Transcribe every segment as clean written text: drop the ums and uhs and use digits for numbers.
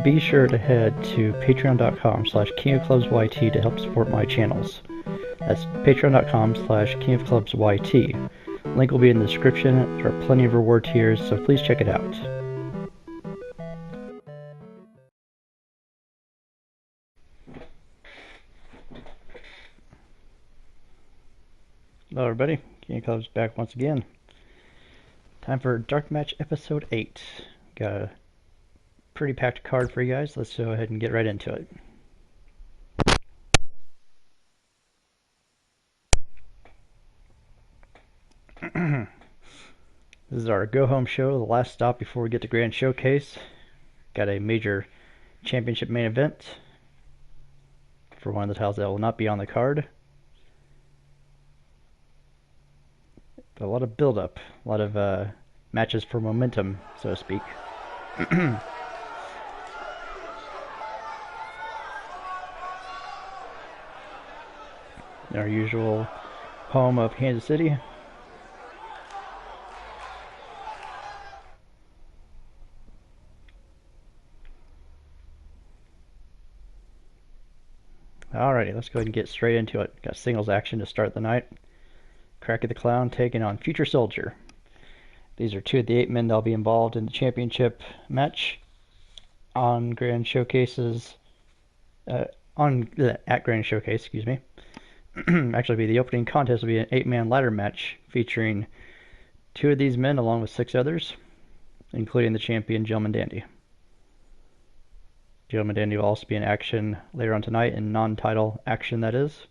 be sure to head to patreon.com/KingOfClubsYT to help support my channels. That's patreon.com/KingOfClubsYT. Link will be in the description. There are plenty of reward tiers, so please check it out. Hello everybody, King of Clubs back once again. Time for Dark Match Episode 8. Got a pretty packed card for you guys. Let's go ahead and get right into it. This is our go-home show, the last stop before we get to Grand Showcase. Got a major championship main event for one of the titles that will not be on the card. But a lot of build-up, a lot of matches for momentum, so to speak. Our usual home of Kansas City. Alrighty, let's go ahead and get straight into it. Got singles action to start the night. Cracky the Clown taking on Future Soldier. These are two of the 8 men that will be involved in the championship match on Grand Showcases. At Grand Showcase, excuse me. Actually, the opening contest will be an 8-man ladder match featuring 2 of these men along with 6 others, including the champion Gentleman Dandy. Gentleman Dandy will also be in action later on tonight, in non-title action, that is.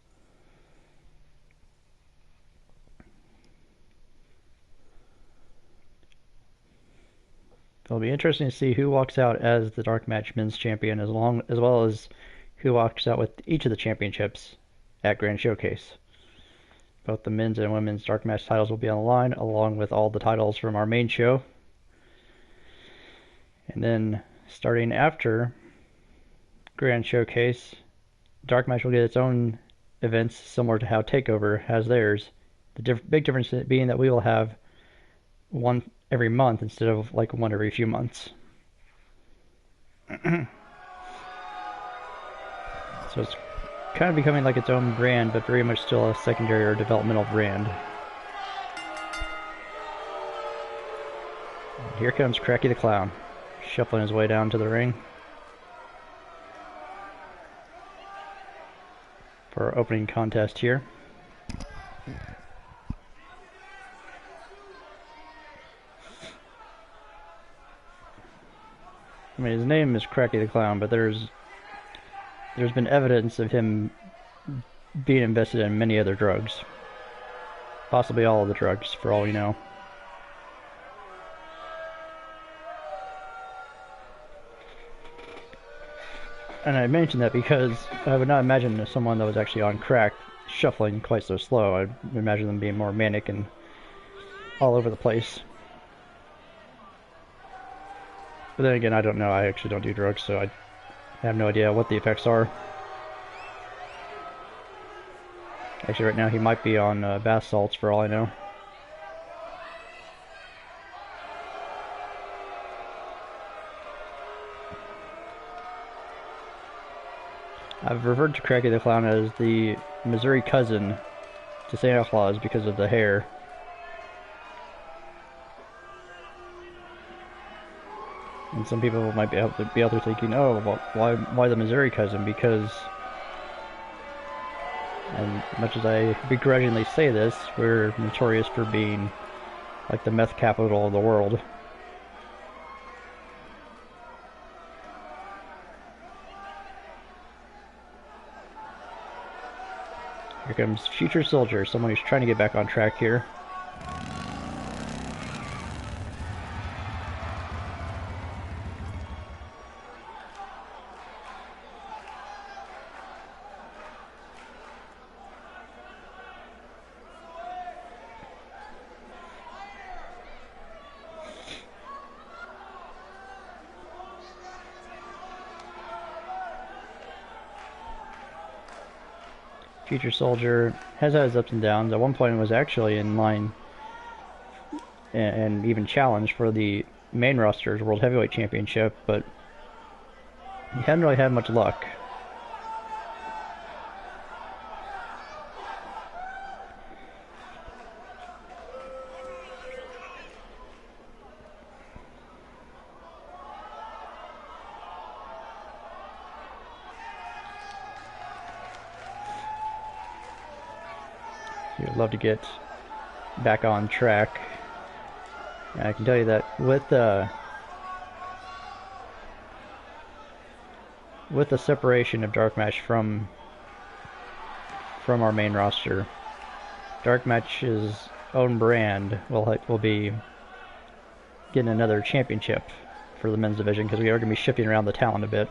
It'll be interesting to see who walks out as the Dark Match Men's Champion, as well as who walks out with each of the championships at Grand Showcase. Both the men's and women's Dark Match titles will be on the line, along with all the titles from our main show. And then, starting after Grand Showcase, Dark Match will get its own events similar to how TakeOver has theirs. The big difference being that we will have one every month instead of like one every few months. So it's kind of becoming like its own brand, but very much still a secondary or developmental brand. And here comes Cracky the Clown, shuffling his way down to the ring for our opening contest here. I mean, his name is Cracky the Clown, but there's been evidence of him being invested in many other drugs. Possibly all of the drugs, for all we know. And I mention that because I would not imagine someone that was actually on crack shuffling quite so slow. I'd imagine them being more manic and all over the place. But then again, I don't know. I actually don't do drugs, so I have no idea what the effects are. Actually, right now he might be on bath salts, for all I know. I've referred to Cracky the Clown as the Missouri cousin to Santa Claus because of the hair. And some people might be out there thinking, oh, well, why the Missouri cousin? Because, and much as I begrudgingly say this, we're notorious for being like the meth capital of the world. Here comes Future Soldier, someone who's trying to get back on track here. Future Soldier has had his ups and downs. At one point, it was actually in line and even challenged for the main roster's World Heavyweight Championship, but he hadn't really had much luck. I'd love to get back on track. And I can tell you that with the separation of Dark Match from our main roster, Dark Match's own brand will be getting another championship for the men's division, because we are going to be shifting around the talent a bit.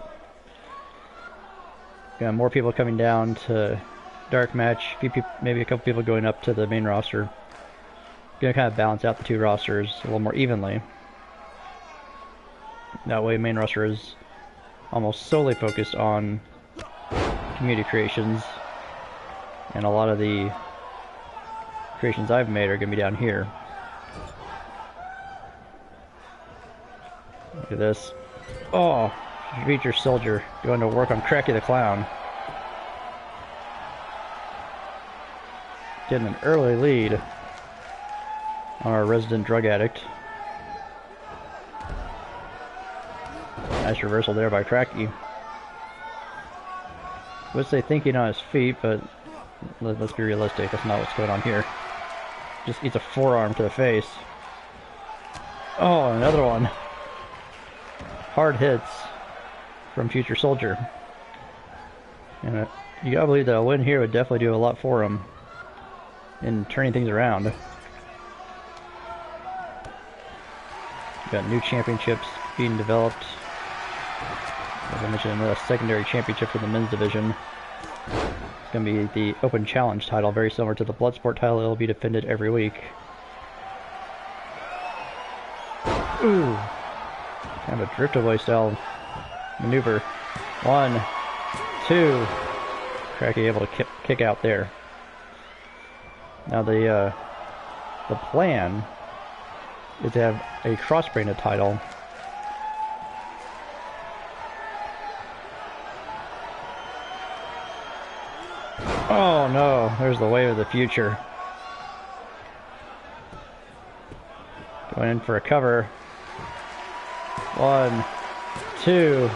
Got more people coming down to Dark Match, maybe a couple people going up to the main roster. Gonna kind of balance out the two rosters a little more evenly. That way, main roster is almost solely focused on community creations, and a lot of the creations I've made are gonna be down here. Look at this. Oh, feature soldier going to work on Cracky the Clown. Getting an early lead on our resident drug addict. Nice reversal there by Cracky. I would say thinking on his feet, but let's be realistic. That's not what's going on here. Just eats a forearm to the face. Oh, another one. Hard hits from Future Soldier. And you gotta believe that a win here would definitely do a lot for him in turning things around. Got new championships being developed. As I mentioned, another secondary championship for the men's division. It's going to be the Open Challenge title, very similar to the Bloodsport title. It will be defended every week. Ooh! Kind of a drift-away style maneuver. 1, 2. Cracky able to kick out there. Now the plan is to have a cross-branded title. Oh no, there's the wave of the future. Going in for a cover. 1, 2.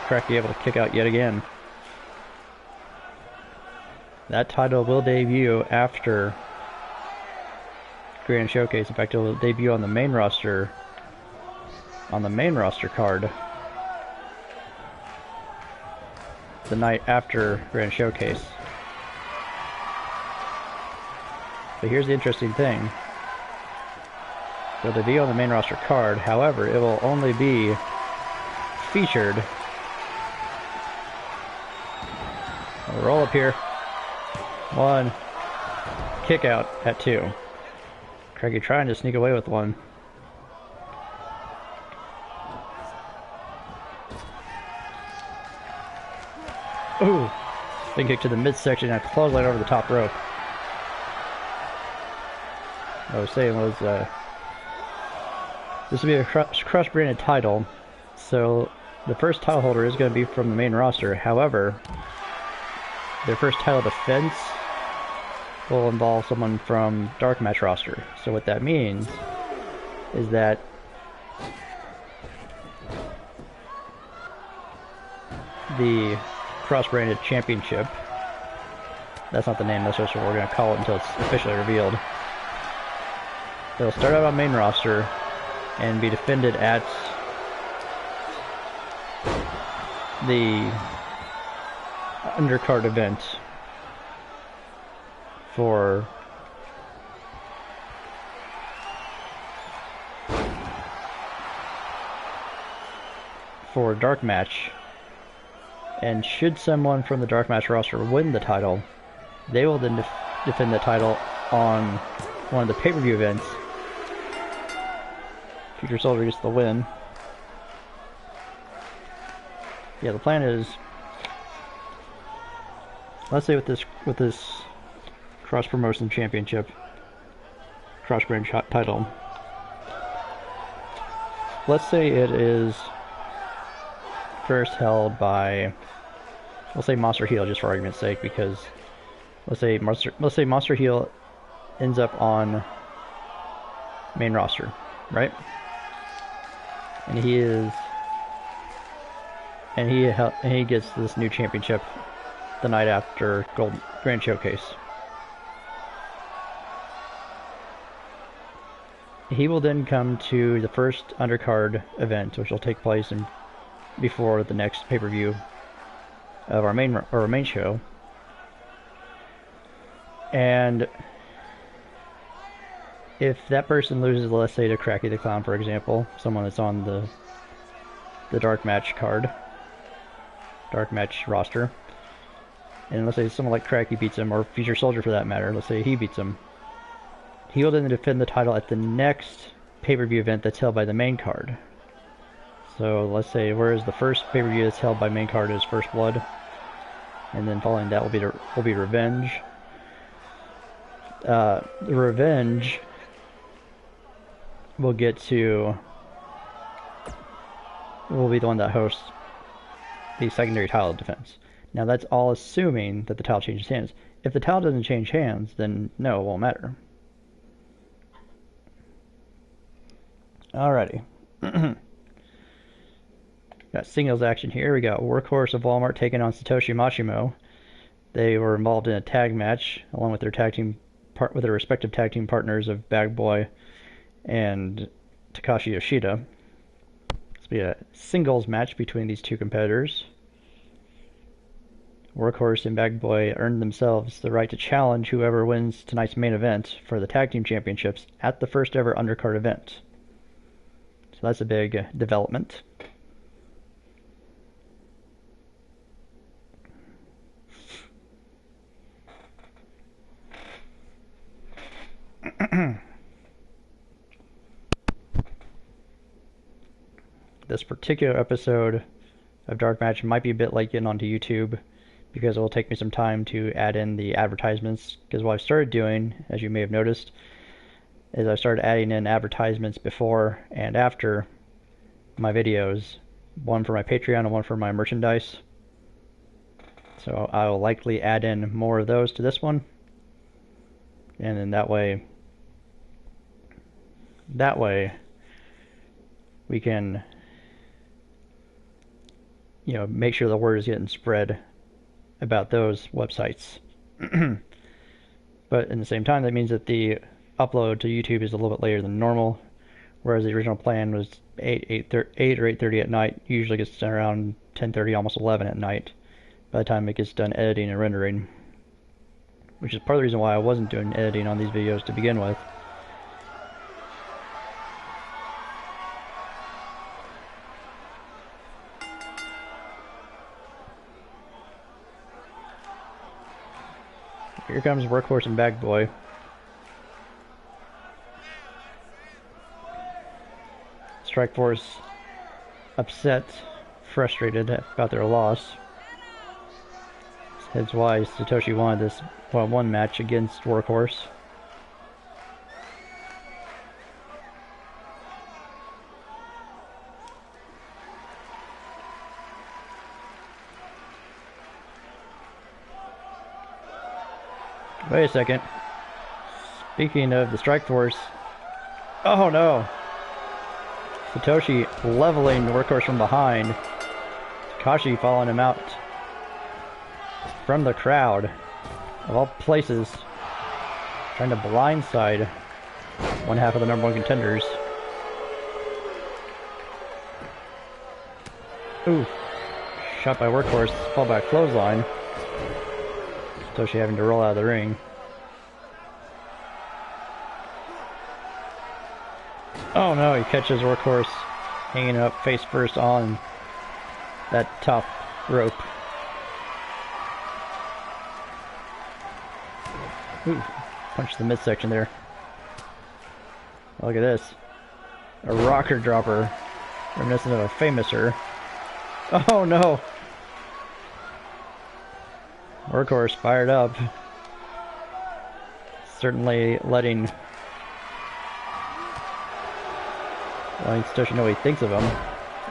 Cracky able to kick out yet again. That title will debut after Grand Showcase. In fact, it will debut on the main roster. On the main roster card. The night after Grand Showcase. But here's the interesting thing. It'll debut on the main roster card. However, it will only be featured. We'll roll up here. 1. Kick out at 2. Cracky trying to sneak away with one. Ooh! Spin kick to the midsection and a clothesline over the top rope. What I was saying was, this will be a cross-branded title, so the first title holder is going to be from the main roster. However, their first title defense will involve someone from Dark Match roster. So what that means is that the cross-branded championship, that's not the name, that's just what we're going to call it until it's officially revealed. It'll start out on main roster and be defended at the undercard event for Dark Match, and should someone from the Dark Match roster win the title, they will then defend the title on one of the pay-per-view events. Future Soldier gets the win. Yeah, the plan is, let's say with this cross promotion championship, cross brand title, let's say it is first held by, we'll say Monster Heel just for argument's sake, because let's say Monster Heel ends up on main roster, right? And he gets this new championship the night after Grand Showcase. He will then come to the first undercard event, which will take place before the next pay-per-view of our main show. And if that person loses, let's say to Cracky the Clown, for example, someone that's on the dark match roster, and let's say someone like Cracky beats him, or Future Soldier for that matter, let's say he beats him, he will then defend the title at the next pay-per-view event that's held by the main card. So let's say, whereas the first pay-per-view that's held by main card is First Blood, and then following that will be Revenge. The Revenge will be the one that hosts the secondary title defense. Now that's all assuming that the title changes hands. If the title doesn't change hands, then no, it won't matter. Alrighty. Got singles action here. We got Workhorse of Walmart taking on Satoshi Mashimo. They were involved in a tag match along with their respective tag team partners of Bag Boy and Takashi Yoshida. This will be a singles match between these two competitors. Workhorse and Bag Boy earned themselves the right to challenge whoever wins tonight's main event for the tag team championships at the first ever undercard event. So that's a big development. This particular episode of Dark Match might be a bit late getting onto YouTube because it will take me some time to add in the advertisements, because what I've started doing, as you may have noticed, is I started adding in advertisements before and after my videos, one for my Patreon and one for my merchandise. So I will likely add in more of those to this one, and then that way we can, make sure the word is getting spread about those websites. But in the same time, that means that the upload to YouTube is a little bit later than normal, whereas the original plan was 8 or 8:30 at night. Usually gets done around 10:30, almost 11 at night by the time it gets done editing and rendering, which is part of the reason why I wasn't doing editing on these videos to begin with. Here comes Workhorse and Bag Boy. Strikeforce upset, frustrated about their loss. That's why Satoshi wanted this one-on-one match against Workhorse. Wait a second. Speaking of the Strikeforce, oh no! Satoshi leveling the Workhorse from behind. Takashi following him out from the crowd, of all places, trying to blindside one half of the #1 contenders. Ooh, shot by Workhorse, fallback clothesline. Satoshi having to roll out of the ring. Oh no, he catches Workhorse hanging up face first on that top rope. Ooh, punched the midsection there. Look at this. A rocker dropper, reminiscent of a famouser. Oh no! Workhorse fired up. Certainly letting Satoshi know what he thinks of him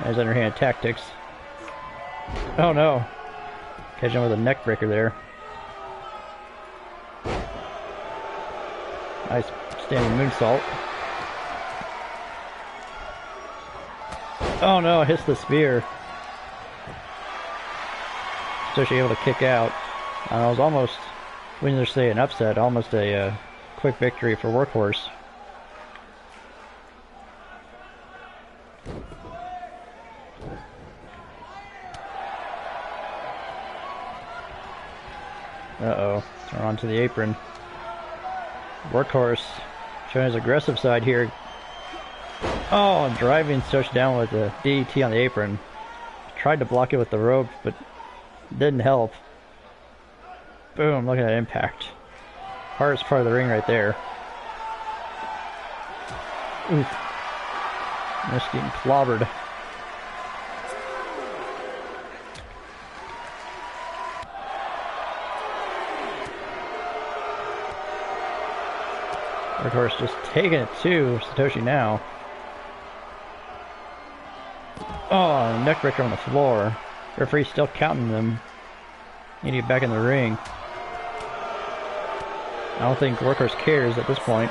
as underhand tactics. Oh no. Catch him with a neck breaker there. Nice standing moonsault. Oh no, hits the spear. Satoshi able to kick out. It was almost, when you say an upset, almost a quick victory for Workhorse. Uh-oh, thrown onto the apron. Workhorse showing his aggressive side here. Oh, driving Satoshi down with the DDT on the apron. Tried to block it with the rope, but didn't help. Boom, look at that impact. Hardest part of the ring right there. Oof. Just getting clobbered. Workhorse just taking it to Satoshi now. Oh, neckbreaker on the floor. Referee's still counting them. Need to get back in the ring. I don't think Workhorse cares at this point.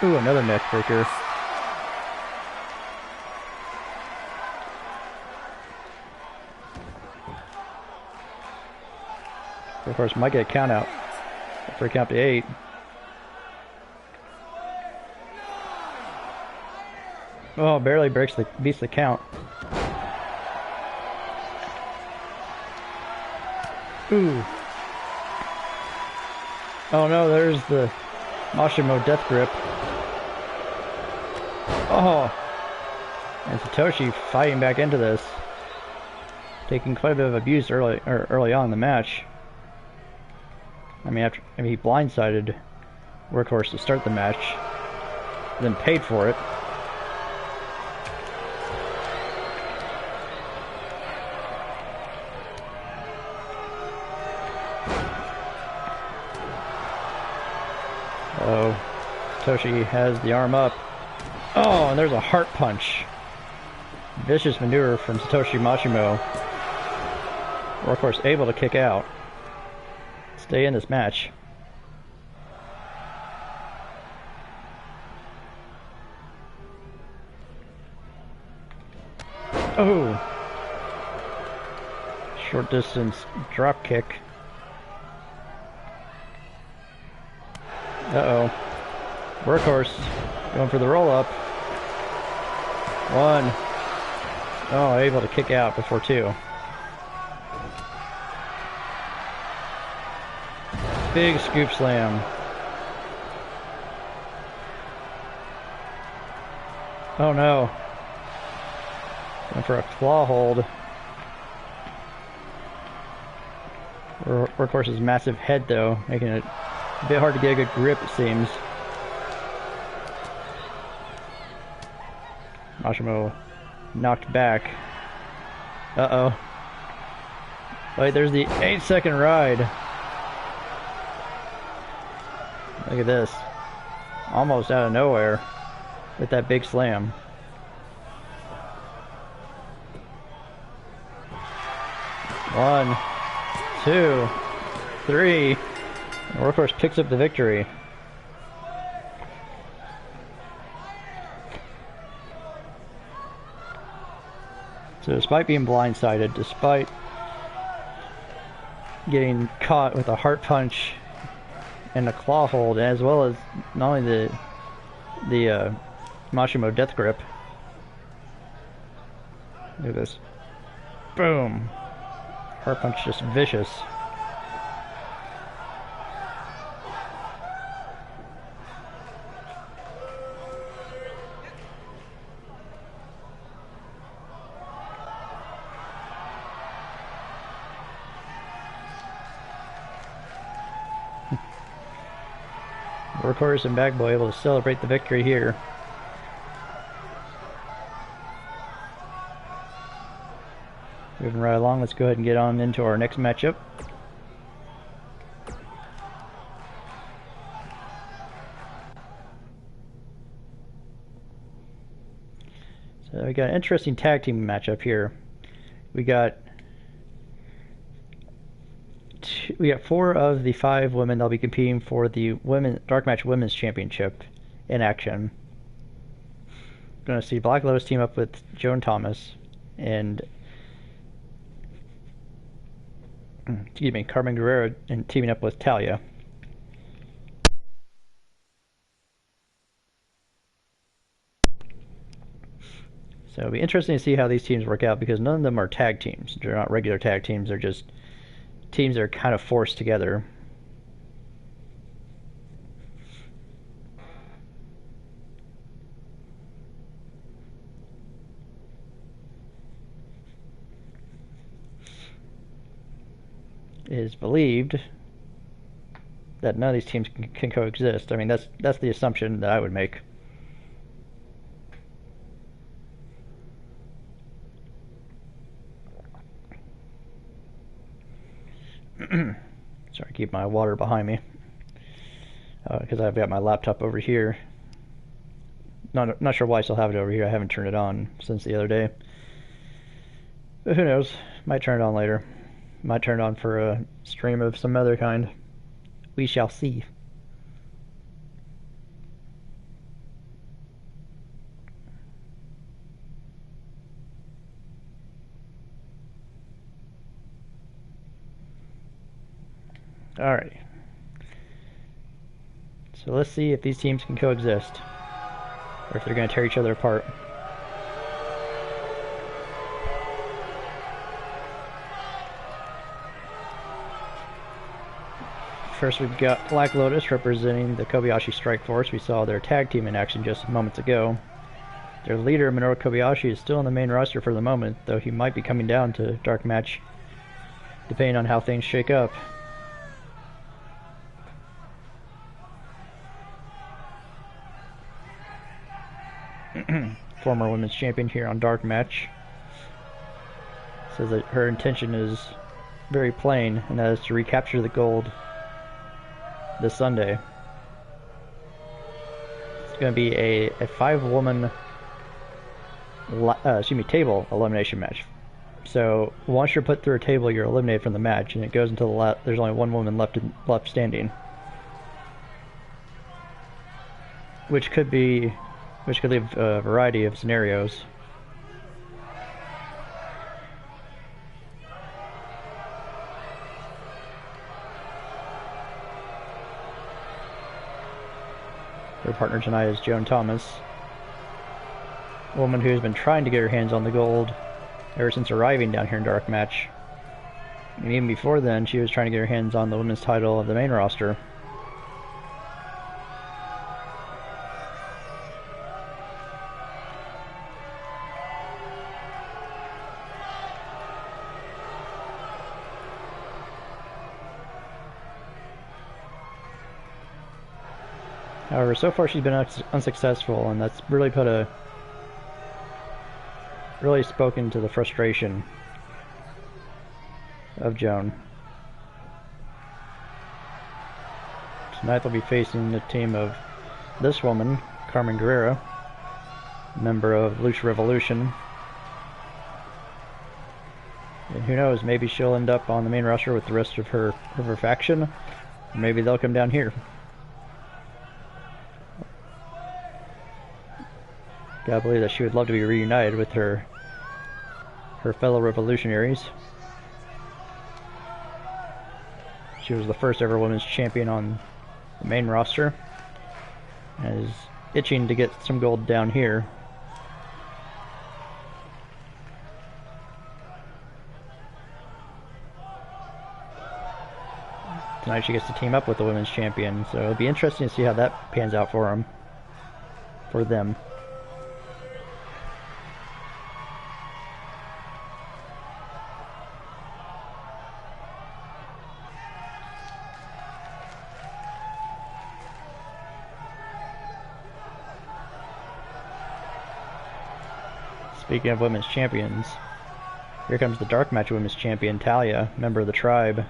Ooh, another neckbreaker. Workhorse might get a count out. For a count to 8. Oh, barely beats the count. Ooh. Oh no, there's the Mashimo death grip. Oh. And Satoshi fighting back into this. Taking quite a bit of abuse early on in the match. I mean, he blindsided Workhorse to start the match, then paid for it. Oh, Satoshi has the arm up. Oh, and there's a heart punch. Vicious maneuver from Satoshi Mashimo. Workhorse able to kick out. Stay in this match. Oh! Short distance drop kick. Uh-oh. Workhorse going for the roll up. 1. Oh, able to kick out before 2. Big scoop slam. Oh no. Going for a claw hold. Workhorse's massive head though, making it a bit hard to get a good grip, it seems. Mashimo knocked back. Uh-oh. Wait, there's the 8-second ride. Look at this. Almost out of nowhere with that big slam. One, 2, 3. And Workhorse picks up the victory. So despite being blindsided, despite getting caught with a heart punch and a claw hold, as well as not only the Mashimo death grip. Look at this. Boom. Heart punch just vicious. Workhorse and Bagboy able to celebrate the victory here. Moving right along, let's go ahead and get on into our next matchup. So we got an interesting tag team matchup here. We got 4 of the 5 women that'll be competing for the Dark Match Women's Championship in action. We're going to see Black Lotus team up with Joan Thomas and Carmen Guerrero and teaming up with Talia. So it'll be interesting to see how these teams work out because none of them are tag teams. They're not regular tag teams. They're just teams that are kind of forced together. It is believed that none of these teams can coexist. I mean, that's the assumption that I would make. Sorry, keep my water behind me because I've got my laptop over here. Not sure why I still have it over here. I haven't turned it on since the other day. But who knows? Might turn it on later. Might turn it on for a stream of some other kind. We shall see. Alrighty. So let's see if these teams can coexist, or if they're going to tear each other apart. First we've got Black Lotus representing the Kobayashi Strike Force. We saw their tag team in action just moments ago. Their leader, Minoru Kobayashi, is still on the main roster for the moment, though he might be coming down to Dark Match, depending on how things shake up. Former women's champion here on Dark Match says that her intention is very plain, and that is to recapture the gold this Sunday. It's going to be a 5-woman table elimination match. So once you're put through a table, you're eliminated from the match, and it goes until there's only one woman left standing, which could leave a variety of scenarios. Their partner tonight is Joan Thomas, a woman who has been trying to get her hands on the gold ever since arriving down here in Dark Match. And even before then, she was trying to get her hands on the women's title of the main roster. However, so far she's been unsuccessful, and that's really spoken to the frustration of Joan. Tonight they'll be facing the team of this woman, Carmen Guerrero, member of Lucha Revolution. And who knows, maybe she'll end up on the main roster with the rest of her faction, or maybe they'll come down here. I believe that she would love to be reunited with her fellow revolutionaries. She was the first ever women's champion on the main roster, and is itching to get some gold down here. Tonight she gets to team up with the women's champion, so it'll be interesting to see how that pans out for them. Speaking of women's champions, here comes the Dark Match Women's Champion, Talia, member of the tribe.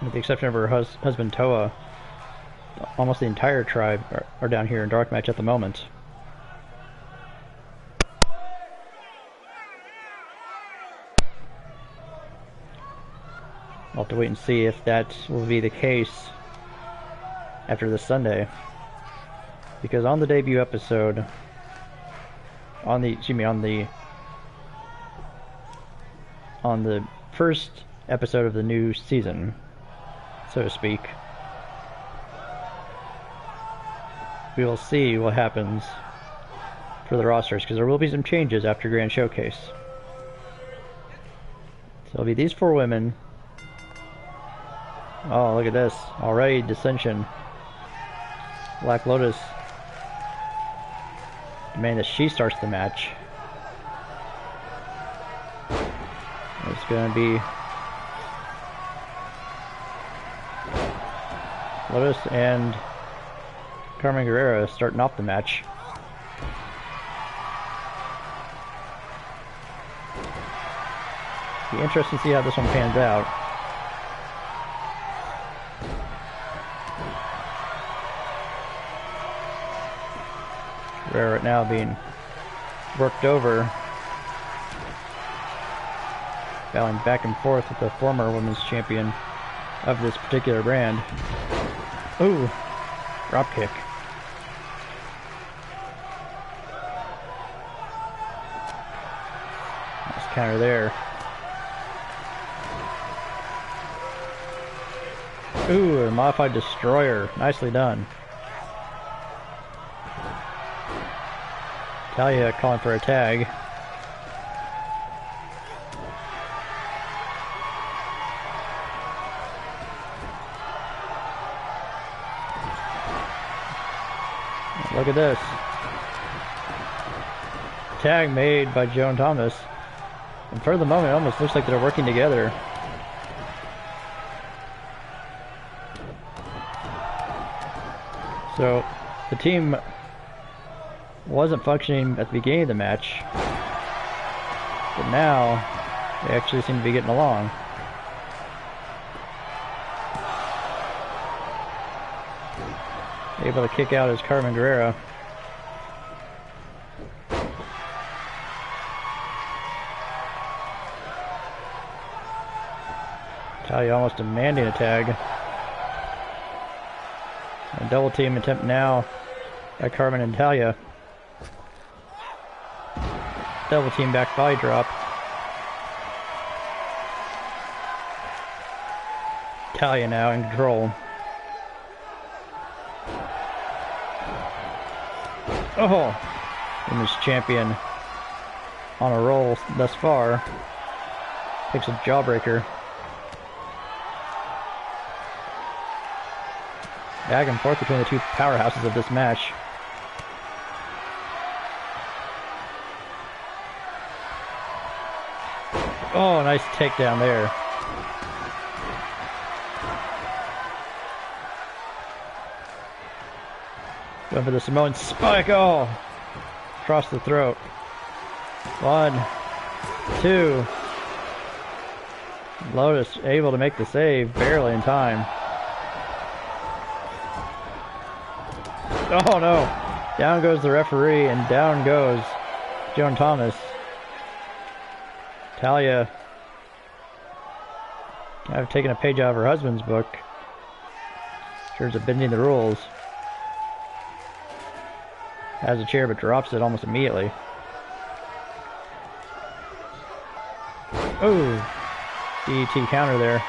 With the exception of her husband, Toa, almost the entire tribe are down here in Dark Match at the moment. We'll have to wait and see if that will be the case after this Sunday. Because on the debut episode, on the first episode of the new season, so to speak, we will see what happens for the rosters, because there will be some changes after Grand Showcase. So it'll be these 4 women. Oh, look at this. Already dissension. Black Lotus demand that she starts the match. It's gonna be Lotus and Carmen Guerrero starting off the match. Be interesting to see how this one pans out. Guerrero right now being worked over, battling back and forth with the former women's champion of this particular brand. Ooh, drop kick. Nice counter there. Ooh, a modified destroyer. Nicely done. Talia calling for a tag. Look at this. Tag made by Joan Thomas. And for the moment, it almost looks like they're working together. So, the team wasn't functioning at the beginning of the match, but now they actually seem to be getting along. Able to kick out as Carmen Guerrero. Talia almost demanding a tag. A double team attempt now by Carmen and Talia. Double team back body drop. Talia now in control. Oh, women's champion on a roll thus far. Takes a jawbreaker. Back and forth between the two powerhouses of this match. Oh, nice takedown there. Going for the Samoan spike. Oh, across the throat. 1, 2. Lotus able to make the save, barely in time. Oh no! Down goes the referee, and down goes Joan Thomas. Talia kind of taking a page out of her husband's book in terms of bending the rules. Has a chair but drops it almost immediately. Oh, DDT counter there.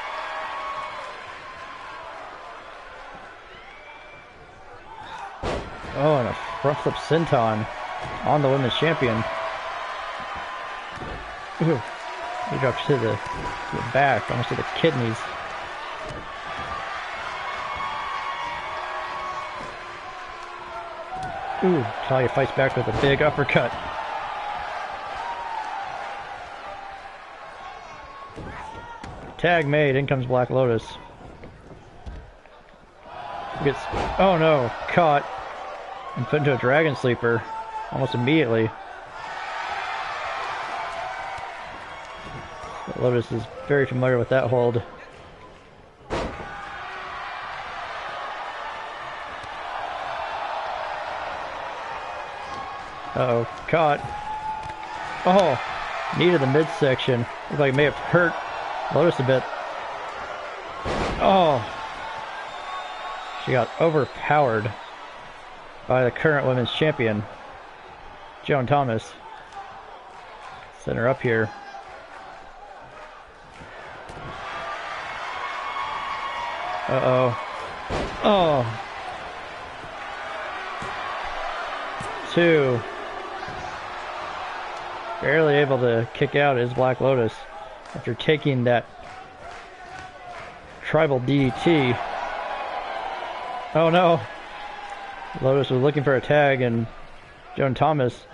Oh, and a front flip senton on the women's champion. Ooh, he drops to the back, almost to the kidneys. Ooh, Talia fights back with a big uppercut. Tag made, in comes Black Lotus. Gets, oh no, caught and put into a dragon sleeper almost immediately. Lotus is very familiar with that hold. Uh-oh, caught. Oh, knee to the midsection. Looks like it may have hurt Lotus a bit. Oh! She got overpowered by the current women's champion, Joan Thomas. Send her up here. Uh-oh. Oh! 2. Barely able to kick out is Black Lotus after taking that tribal DDT. Oh no! Lotus was looking for a tag and Joan Thomas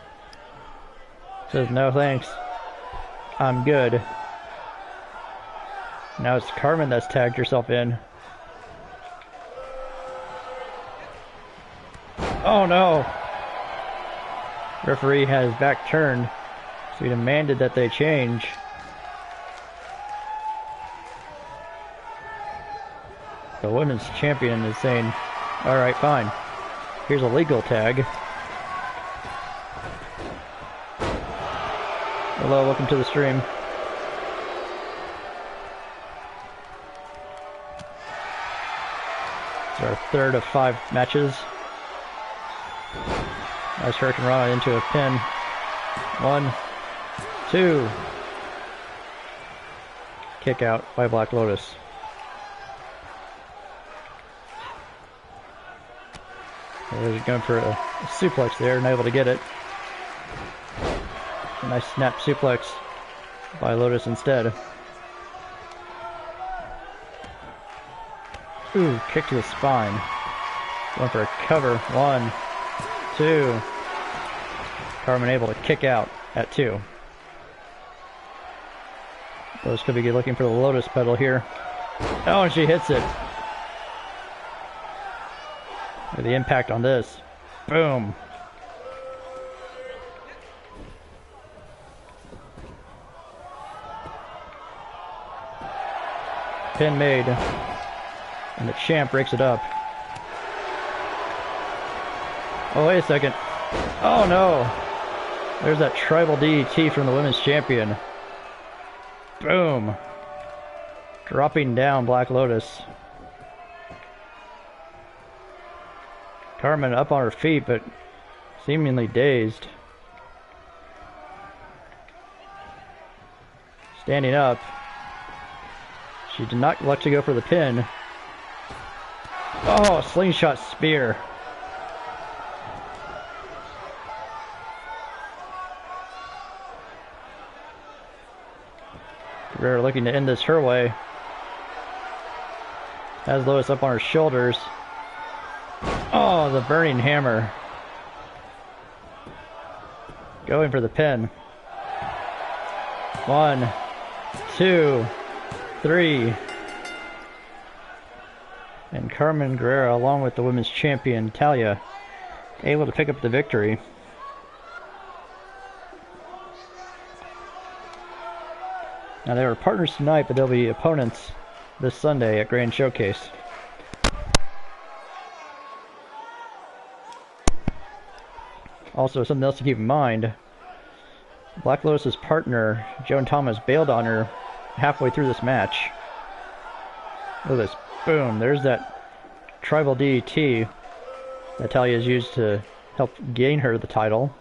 says no thanks. I'm good. Now it's Carmen that's tagged herself in. Oh no! Referee has his back turned, so he demanded that they change. The women's champion is saying, alright, fine. Here's a legal tag. Hello, welcome to the stream. It's our 3rd of 5 matches. Nice Hurricane Rana into a pin. 1, 2. Kick out by Black Lotus. They're going for a suplex there, not able to get it. A nice snap suplex by Lotus instead. Ooh, kick to the spine. Going for a cover. 1, 2. Carmen able to kick out at 2. Lotus could be looking for the Lotus pedal here. Oh, and she hits it. Look at the impact on this. Boom. Pin made. And the champ breaks it up. Oh, wait a second. Oh no! There's that tribal DDT from the women's champion. Boom. Dropping down Black Lotus. Carmen up on her feet, but seemingly dazed. Standing up. She did not elect to go for the pin. Oh, slingshot spear. We're looking to end this her way. Has Lotus up on her shoulders. Oh, the burning hammer. Going for the pin. 1, 2, 3. And Carmen Guerrera, along with the women's champion, Talia, able to pick up the victory. Now they were partners tonight, but they'll be opponents this Sunday at Grand Showcase. Also, something else to keep in mind, Black Lotus's partner, Joan Thomas, bailed on her halfway through this match. Look at this. Boom. There's that tribal DDT that Talia has used to help gain her the title.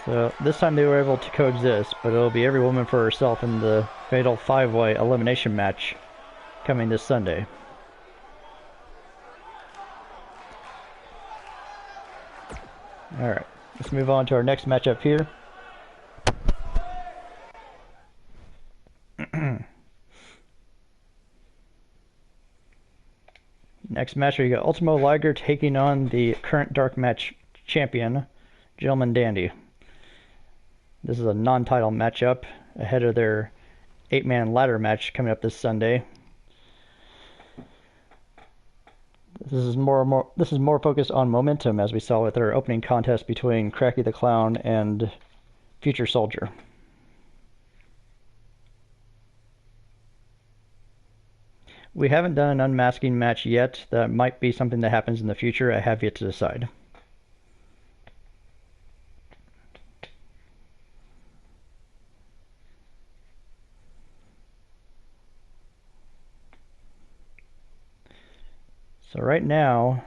So this time they were able to coexist, but it'll be every woman for herself in the Fatal 5-Way elimination match coming this Sunday. Alright, let's move on to our next matchup here. Next match, we got Ultimo Liger taking on the current dark match champion, Gentleman Dandy. This is a non-title matchup ahead of their 8-man ladder match coming up this Sunday. This is more focused on momentum, as we saw with our opening contest between Cracky the Clown and Future Soldier. We haven't done an unmasking match yet. That might be something that happens in the future. I have yet to decide. So right now,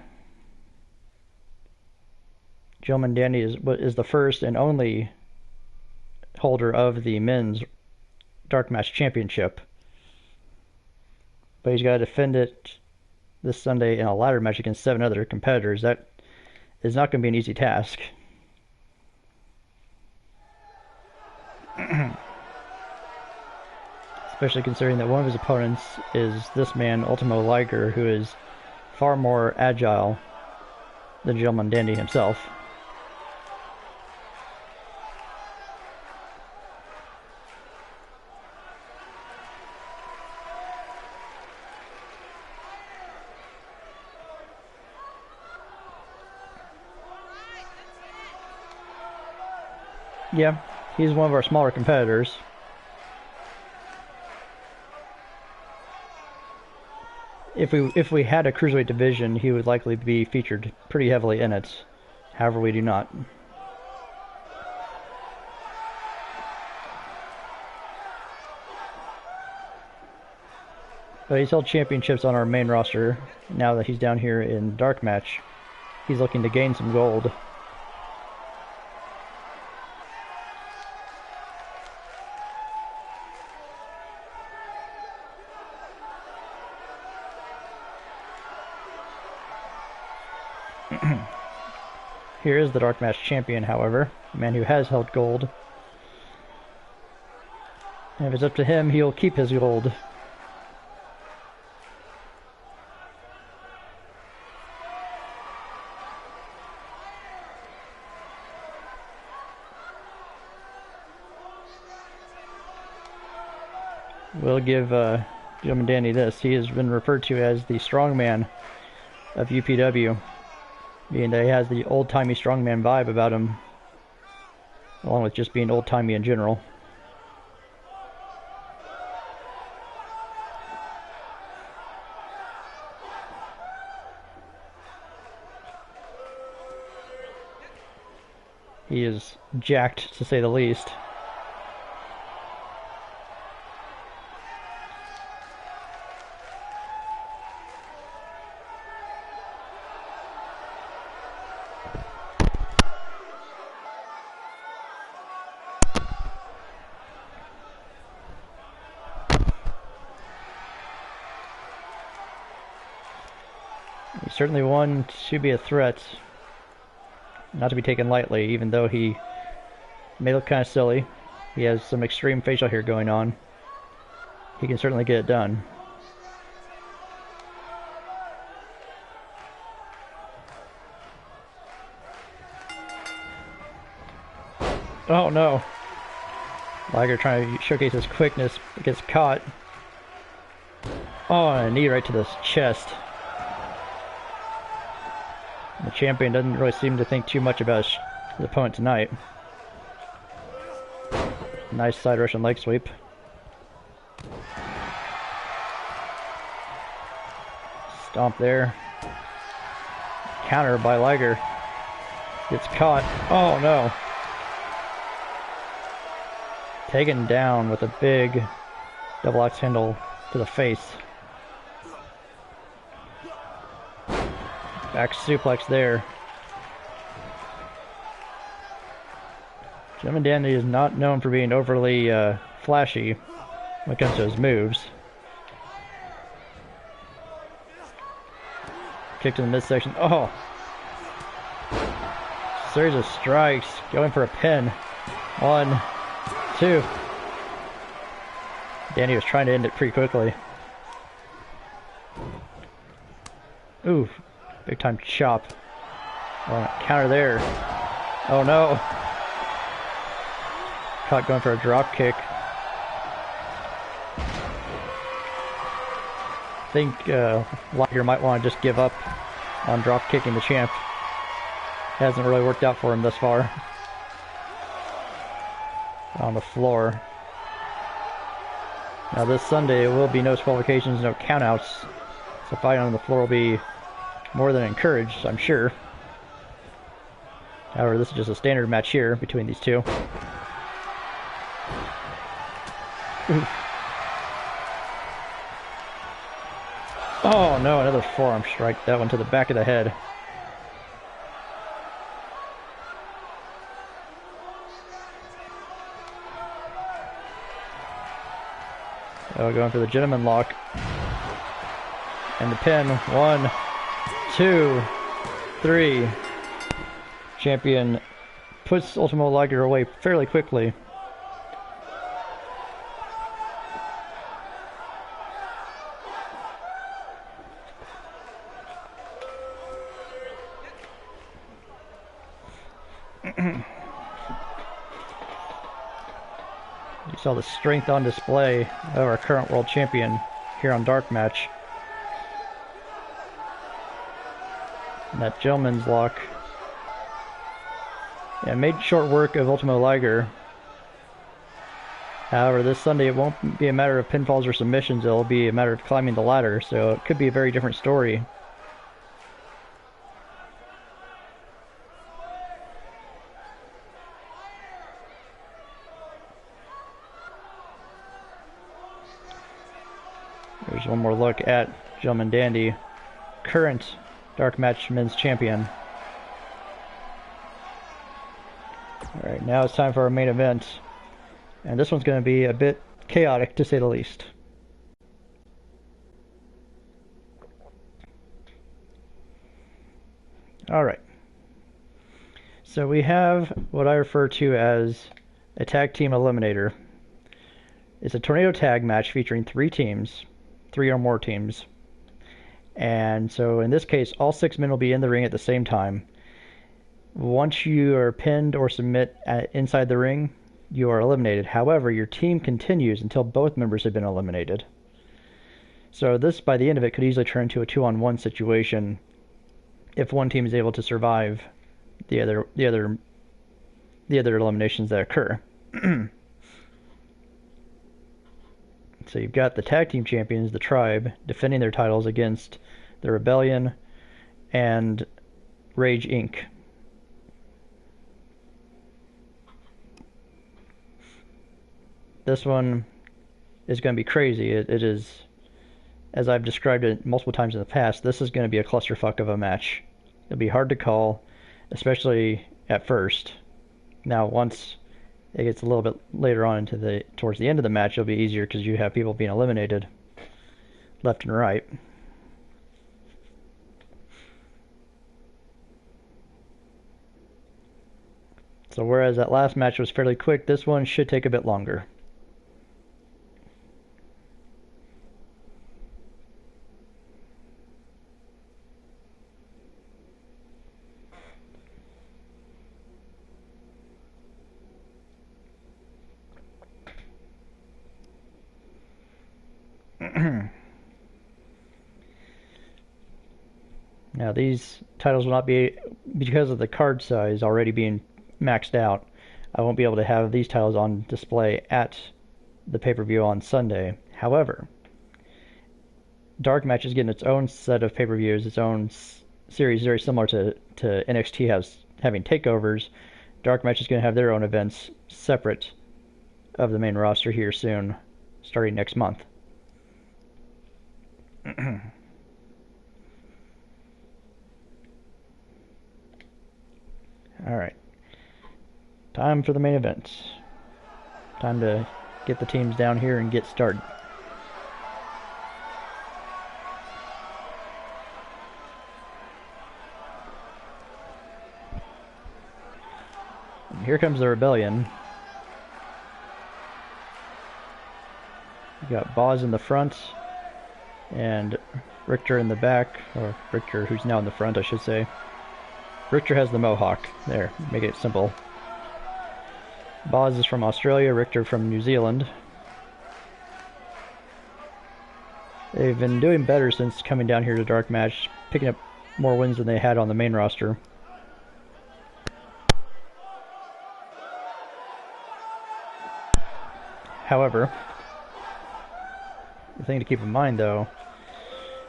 Gentleman Dandy is the first and only holder of the men's Dark Match Championship. But he's got to defend it this Sunday in a ladder match against 7 other competitors. That is not going to be an easy task. Especially considering that one of his opponents is this man, Ultimo Liger, who is far more agile than Gentleman Dandy himself. Yeah, he's one of our smaller competitors. If we had a cruiserweight division, he would likely be featured pretty heavily in it. However, we do not. But he's held championships on our main roster. Now that he's down here in Dark Match, he's looking to gain some gold. Here is the Dark Match champion, however, a man who has held gold. And if it's up to him, he'll keep his gold. We'll give Gentleman Dandy this. He has been referred to as the strongman of UPW. Being that he has the old-timey strongman vibe about him, along with just being old-timey in general. He is jacked, to say the least. He's certainly one to be a threat, not to be taken lightly, even though he may look kind of silly. He has some extreme facial hair going on. He can certainly get it done. Oh no! Liger trying to showcase his quickness, gets caught. Oh, and a knee right to the chest. The champion doesn't really seem to think too much about his opponent tonight. Nice side Russian leg sweep. Stomp there. Counter by Liger. Gets caught. Oh no. Taken down with a big double axe handle to the face. Back suplex there. Gentleman Dandy is not known for being overly flashy when it comes to his moves. Kick to the midsection. Oh! Series of strikes. Going for a pin. 1, 2. Dandy was trying to end it pretty quickly. Ooh. Big time chop. Oh, counter there. Oh no. Caught going for a drop kick. I think Liger might want to just give up on drop kicking the champ. Hasn't really worked out for him thus far. On the floor. Now this Sunday, it will be no disqualifications, no countouts. So fighting on the floor will be more than encouraged, I'm sure. However, this is just a standard match here between these two. Oof. Oh no, another forearm strike. That one to the back of the head. Oh, going for the gentleman lock. And the pin. 1, 2, 3. Champion puts Ultimo Liger away fairly quickly. You saw the strength on display of our current world champion here on Dark Match. And that gentleman's lock. Yeah, made short work of Ultimo Liger. However, this Sunday it won't be a matter of pinfalls or submissions, it'll be a matter of climbing the ladder, so it could be a very different story. There's one more look at Gentleman Dandy, current Dark Match Men's Champion. Alright, now it's time for our main event. And this one's going to be a bit chaotic, to say the least. Alright. So we have what I refer to as a tag team eliminator. It's a tornado tag match featuring 3 teams, 3 or more teams. And so in this case, all 6 men will be in the ring at the same time. Once you are pinned or submit inside the ring, you are eliminated. However, your team continues until both members have been eliminated. So this, by the end of it, could easily turn into a 2-on-1 situation if one team is able to survive the other eliminations that occur. So you've got the tag team champions, the Tribe, defending their titles against the Rebellion and Rage Inc. This one is going to be crazy. It is, as I've described it multiple times in the past, this is going to be a clusterfuck of a match. It'll be hard to call, especially at first. Now, once it gets a little bit later on towards the end of the match, it'll be easier because you have people being eliminated left and right. So whereas that last match was fairly quick, this one should take a bit longer. Now these titles will not be, because of the card size already being maxed out, I won't be able to have these titles on display at the pay-per-view on Sunday. However, Dark Match is getting its own set of pay-per-views, its own series, very similar to NXT having takeovers. Dark Match is going to have their own events separate of the main roster here soon, starting next month. Alright. Time for the main event. Time to get the teams down here and get started. And here comes the Rebellion. You got Boz in the front and Richter in the back, or Richter who's now in the front, I should say. Richter has the mohawk. There, make it simple. Boz is from Australia, Richter from New Zealand. They've been doing better since coming down here to Dark Match, picking up more wins than they had on the main roster. However, The thing to keep in mind, though,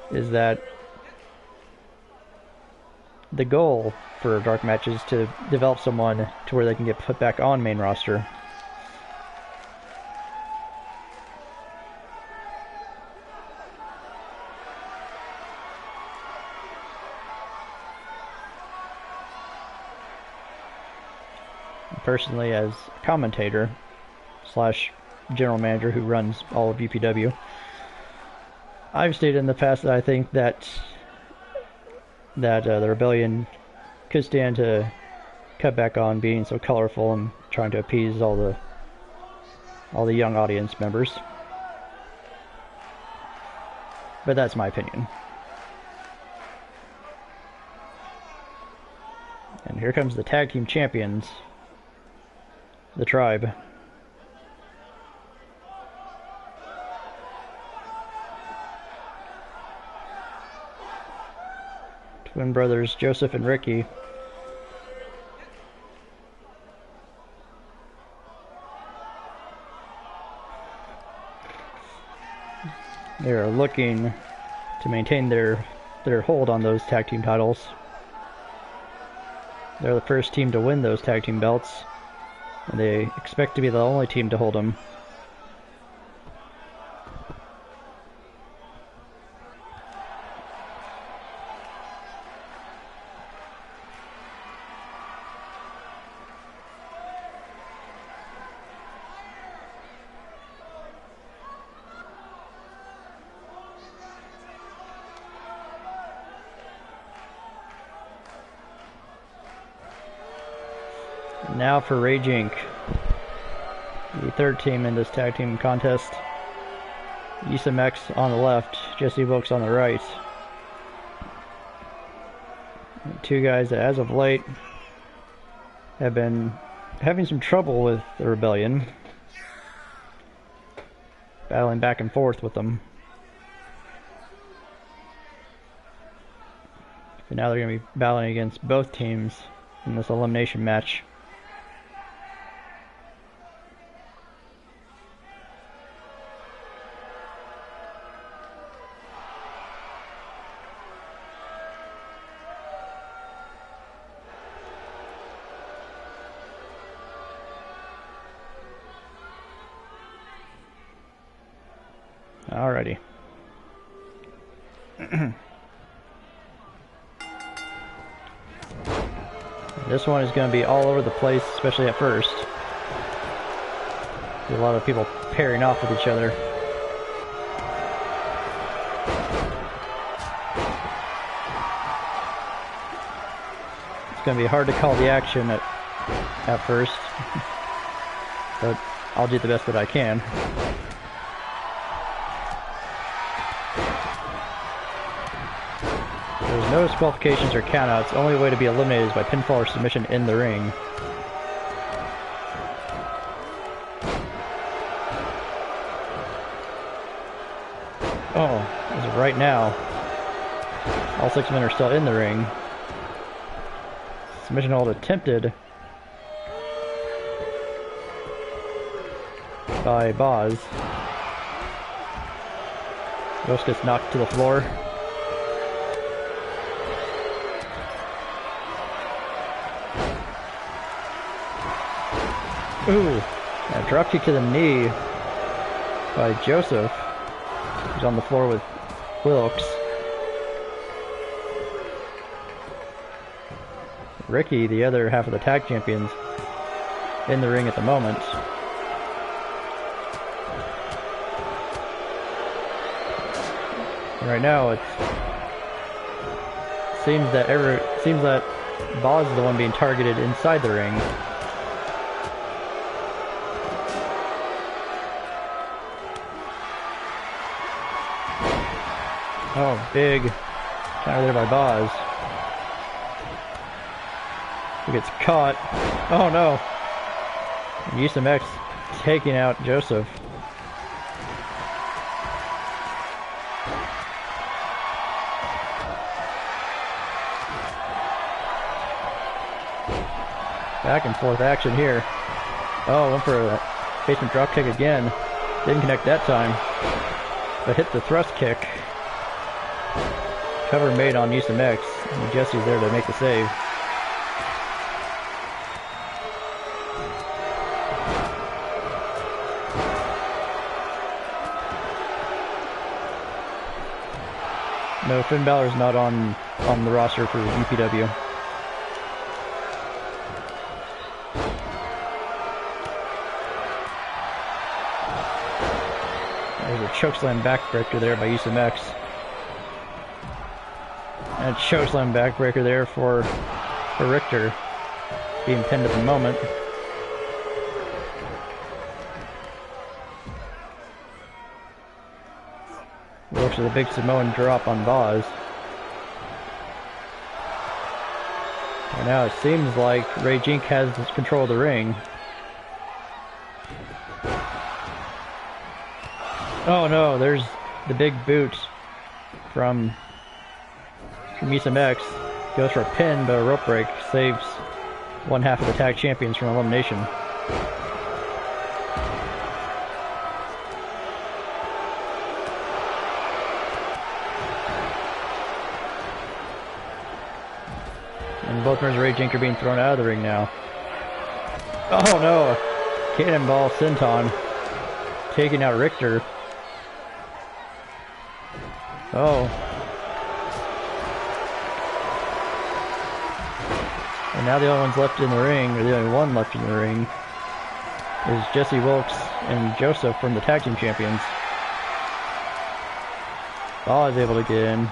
is that the goal for a dark match is to develop someone to where they can get put back on main roster. Personally, as a commentator slash general manager who runs all of UPW, I've stated in the past that I think that the Rebellion could stand to cut back on being so colorful and trying to appease all the young audience members. But that's my opinion. And here comes the tag team champions, the Tribe. Twin brothers Joseph and Ricky. They are looking to maintain their hold on those tag team titles. They're the first team to win those tag team belts, and they expect to be the only team to hold them. Now for Rage Inc., the third team in this tag team contest. UPW on the left, Jesse Wilkes on the right. Two guys that, as of late, have been having some trouble with the Rebellion, battling back and forth with them. But now they're going to be battling against both teams in this elimination match. Alrighty. This one is going to be all over the place, especially at first. There's a lot of people pairing off with each other. It's going to be hard to call the action at first, but I'll do the best that I can. There's no disqualifications or countouts. The only way to be eliminated is by pinfall or submission in the ring. Oh, as of right now, all 6 men are still in the ring. Submission hold attempted by Boz. Ghost gets knocked to the floor. Ooh, a drop kick to the knee by Joseph, who's on the floor with Wilkes. Ricky, the other half of the tag champions, in the ring at the moment. Right now, it seems that Boz is the one being targeted inside the ring. Oh, big counter there by Boz. He gets caught. Oh no! UPW taking out Joseph. Back and forth action here. Oh, went for a basement drop kick again. Didn't connect that time. but hit the thrust kick. Cover made on UPW, and Jesse's there to make the save. No, Finn Balor's not on the roster for UPW. There's a chokeslam backbreaker there by UPW. And a chokeslam backbreaker there for Richter, being pinned at the moment. Looks at the big Samoan drop on Boz. And now it seems like Ray Jink has control of the ring. Oh no, there's the big boot from UPW. Goes for a pin, but a rope break saves one half of the tag champions from elimination. And both members of Ray Jink are being thrown out of the ring now. Oh no! Cannonball Senton taking out Richter. Oh. And now the only ones left in the ring, or the only one left in the ring, is Jesse Wilkes and Joseph from the Tag Team Champions. Ball is able to get in.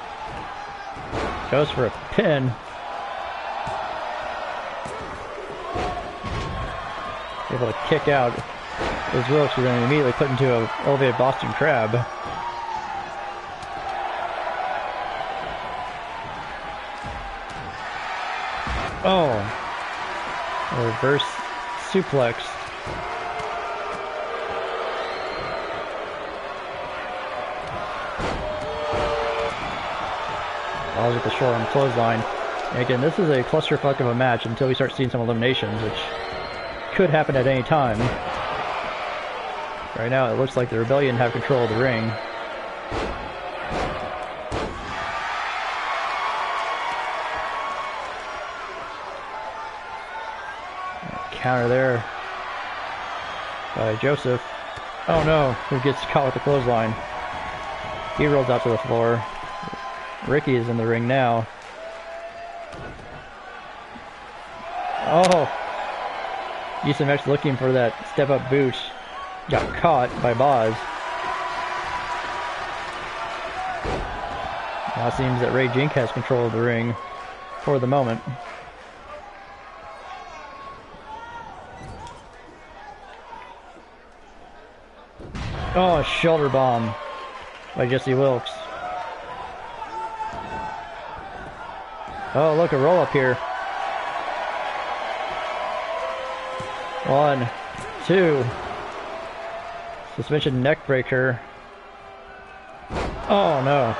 Goes for a pin. Able to kick out as Wilkes, were then immediately put into an elevated Boston Crab. Oh, a reverse suplex. Balls with the short arm clothesline. And again, this is a clusterfuck of a match until we start seeing some eliminations, which could happen at any time. Right now, it looks like the Rebellion have control of the ring. Counter there by Joseph. Oh no, who gets caught with the clothesline. He rolls out to the floor. Ricky is in the ring now. Oh! UPW looking for that step-up boot. Got caught by Boz. Now it seems that Ray Jink has control of the ring for the moment. Oh, a shoulder bomb by Jesse Wilkes. Oh, look, a roll up here. 1, 2. Suspension neck breaker. Oh no.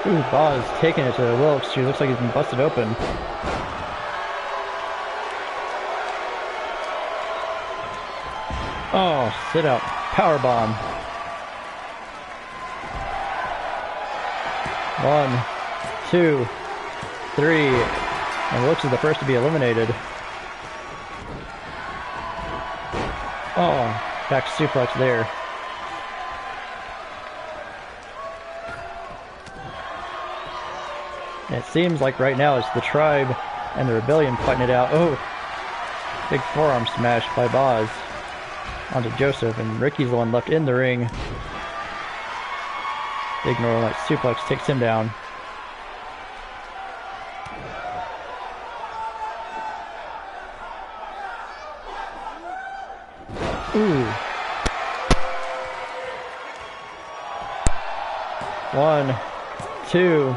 Ooh, Boz taking it to Wilkes. She looks like he's been busted open. Oh, sit out. Powerbomb. 1, 2, 3. And Wilkes is the first to be eliminated. Oh, back suplex there. And it seems like right now it's the Tribe and the Rebellion fighting it out. Oh, big forearm smash by Boz onto Joseph, and Ricky's the one left in the ring. Big Northern Light suplex takes him down. Ooh. 1, 2,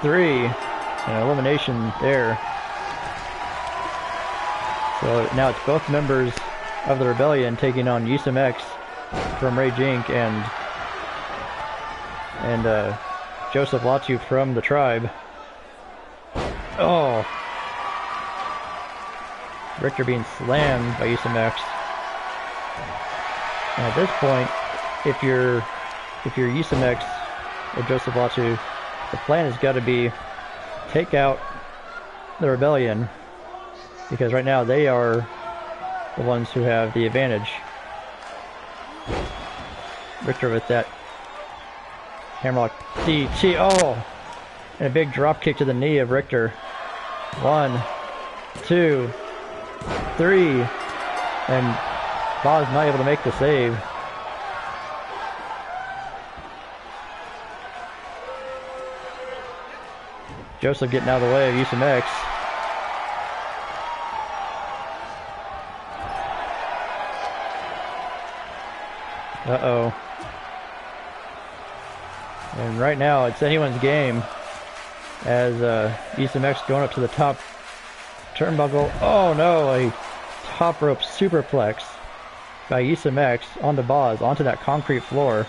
3. An elimination there. So now it's both members of the Rebellion taking on UPW from Ray Jink and Joseph Latu from the Tribe. Oh. Richter being slammed by UPW's. And at this point, if you're UPW's or Joseph Latu, the plan has got to be take out the Rebellion, because right now they are the ones who have the advantage. Richter with that hammerlock DT. Oh! And a big drop kick to the knee of Richter. 1, 2, 3. And Boz not able to make the save. Joseph getting out of the way of UPW's. Uh-oh. And right now it's anyone's game as UPW's going up to the top turnbuckle. Oh no, a top rope superplex by UPW's onto Boz, onto that concrete floor.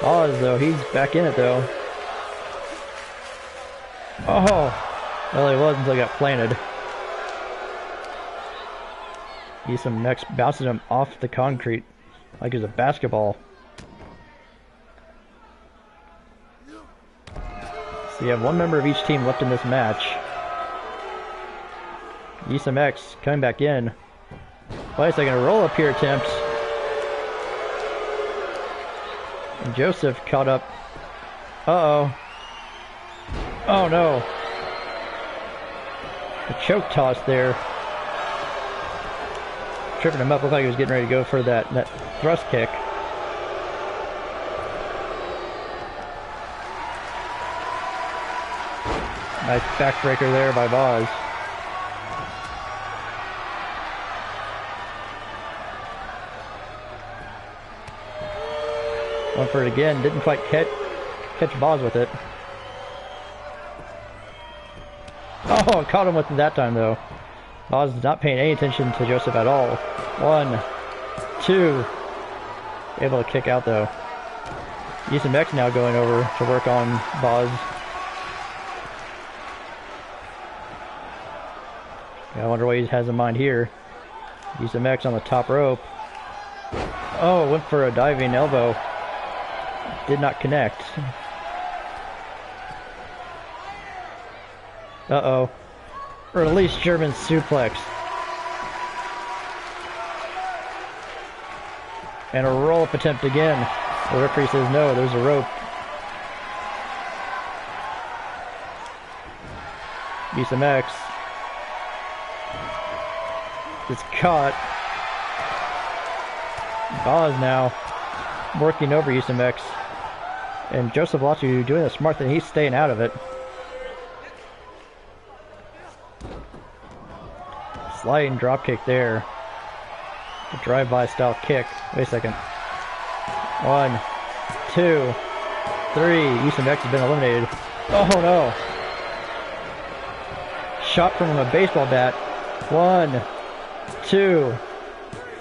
Boz though, he's back in it though. Oh! Well, he was until he got planted. UPW's bouncing him off the concrete like it's a basketball. So you have one member of each team left in this match. UPW's coming back in. Wait a second, a roll-up here attempt. And Joseph caught up. Uh-oh. Oh no. A choke toss there. Tripping him up, looked like he was getting ready to go for that thrust kick. Nice backbreaker there by Boz. Went for it again, didn't quite catch Boz with it. Oh, caught him with it that time though. Boz is not paying any attention to Joseph at all. 1, 2. Able to kick out though. UPW's now going over to work on Boz. I wonder what he has in mind here. UPW's on the top rope. Oh, went for a diving elbow. Did not connect. Uh-oh. Release German suplex. And a roll-up attempt again. The referee says no, there's a rope. UPW's gets caught. Boz now working over UPW's. And Joseph Latu doing the smart thing, he's staying out of it. Sliding dropkick there. The drive-by style kick. Wait a second. 1, 2, 3. UPW's has been eliminated. Oh no! Shot from a baseball bat. 1, 2,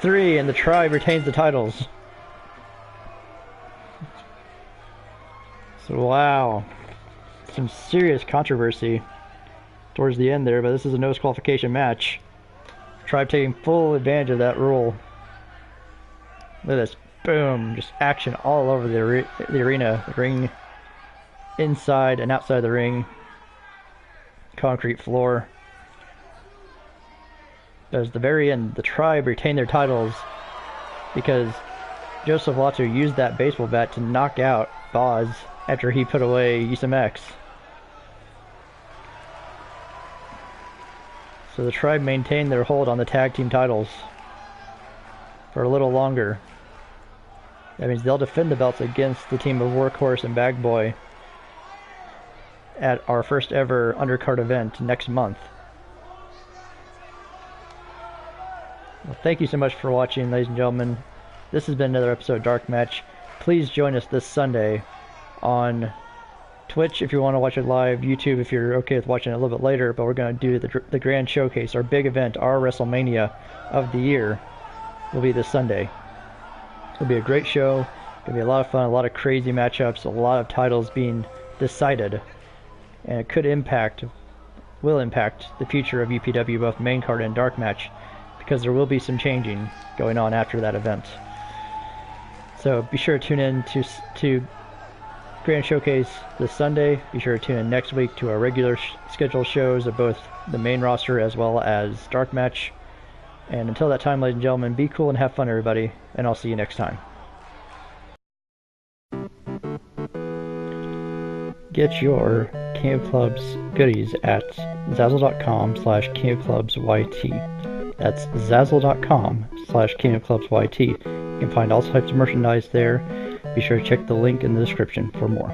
3, and the Tribe retains the titles. So wow, some serious controversy towards the end there, but this is a no disqualification match. Tribe taking full advantage of that rule. Look at this, boom, just action all over the arena, the ring, inside and outside the ring, concrete floor. But at the very end, the Tribe retained their titles because Joseph Latu used that baseball bat to knock out Boz after he put away UPW's. So the Tribe maintained their hold on the tag team titles for a little longer. That means they'll defend the belts against the team of Workhorse and Bag Boy at our first ever undercard event next month. Well, thank you so much for watching, ladies and gentlemen. This has been another episode of Dark Match. Please join us this Sunday on Twitch if you want to watch it live, YouTube if you're okay with watching it a little bit later, but we're going to do the grand showcase, our big event, our WrestleMania of the year will be this Sunday. It'll be a great show, it'll be a lot of fun, a lot of crazy matchups, a lot of titles being decided. and it will impact the future of UPW, both main card and dark match, because there will be some changing going on after that event. So be sure to tune in to Grand Showcase this Sunday. Be sure to tune in next week to our regular scheduled shows of both the main roster as well as dark match. And until that time, ladies and gentlemen, be cool and have fun, everybody, and I'll see you next time. Get your King of Clubs goodies at zazzle.com/KingOfClubsYT. That's zazzle.com/KingOfClubsYT. You can find all types of merchandise there. Be sure to check the link in the description for more.